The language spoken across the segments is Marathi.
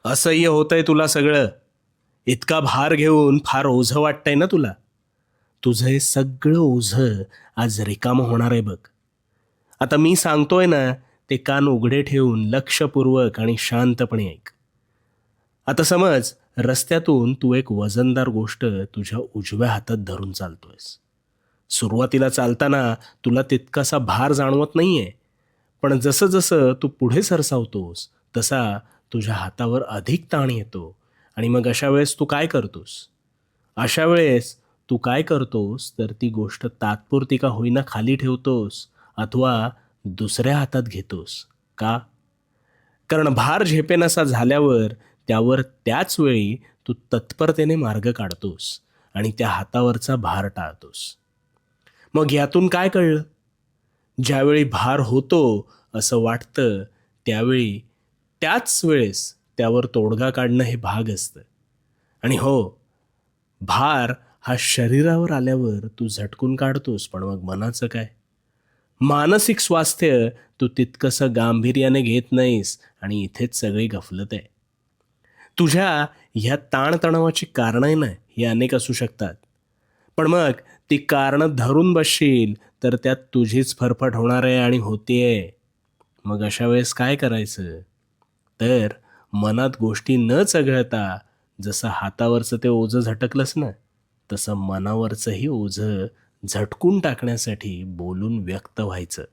असह्य होतंय तुला सगळं. इतका भार घेऊन फार ओझं वाटतंय ना तुला. तुझं हे सगळं ओझं आज रिकामं होणार आहे बघ. आता मी सांगतोय ना, ते कान उघडे ठेवून लक्षपूर्वक आणि शांतपणे ऐक. आता समज रस्त्यातून तू एक वजनदार गोष्ट तुझ्या उजव्या हातात धरून चालतोयस. सुरुवातीला चालताना तुला तितकासा भार जाणवत नाहीये, पण जसं जसं तू पुढे सरसावतोस तसा तुझ्या हातावर अधिक ताण येतो. आणि मग अशा वेळेस तू काय करतोस तर ती गोष्ट तात्पुरती का होईना खाली ठेवतोस अथवा दुसऱ्या हातात घेतोस. का? कारण भार झेपेनासा झाल्यावर त्यावर त्याच वेळी तू तत्परतेने मार्ग काढतोस आणि त्या हातावरचा भार टाळतोस. मग यातून काय कळलं? ज्यावेळी भार होतो असं वाटतं त्यावेळी त्याच वेळेस त्यावर तोडगा काढणं हे भाग असतं. आणि हो, भार हा शरीरावर आल्यावर तू झटकून काढतोस, पण मग मनाचं काय? मानसिक स्वास्थ्य तू तितकंसं गांभीर्याने घेत नाहीस आणि इथेच सगळी गफलत आहे. तुझ्या ह्या ताणतणावाची कारणं ना ही अनेक असू शकतात. पण मग ती कारणं धरून बसशील तर त्यात तुझीच फरफट होणार आहे आणि होतीये. मग अशा वेळेस काय करायचं? तर मनात गोष्टी न चघळता जसं हातावरचं ते ओझं झटकलंस ना, तसं मनावरचंही ओझं झटकून टाकण्यासाठी बोलून व्यक्त व्हायचं.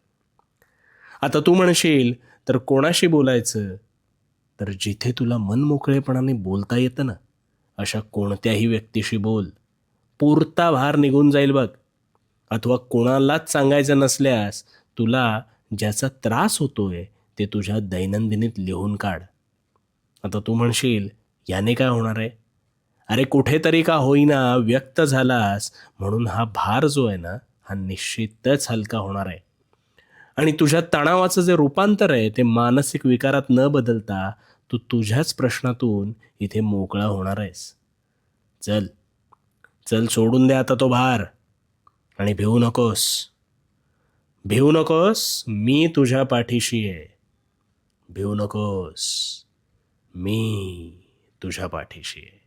आता तू म्हणशील, तर कोणाशी बोलायचं? तर जिथे तुला मनमोकळेपणाने बोलता येतं ना, अशा कोणत्याही व्यक्तीशी बोल. पुरता भार निघून जाईल बघ. अथवा कोणालाच सांगायचं नसल्यास तुला ज्याचा त्रास होतोय ते तुझ्या दैनंदिनीत लिहून काढ. आता तू म्हणशील, याने काय होणार आहे? अरे कुठेतरी का होईना व्यक्त झालास म्हणून हा भार जो आहे ना, हा निश्चितच हलका होणार आहे. आणि तुझ्या तणावाचं जे रूपांतर आहे ते मानसिक विकारात न बदलता तू तुझ्याच प्रश्नातून इथे मोकळा होणार आहेस. चल, चल सोडून दे आता तो भार आणि भिवू नकोस. भिवू नकोस, मी तुझ्या पाठीशी आहे. भिवू नकोस, मी तुझ्या पाठीशी आहे.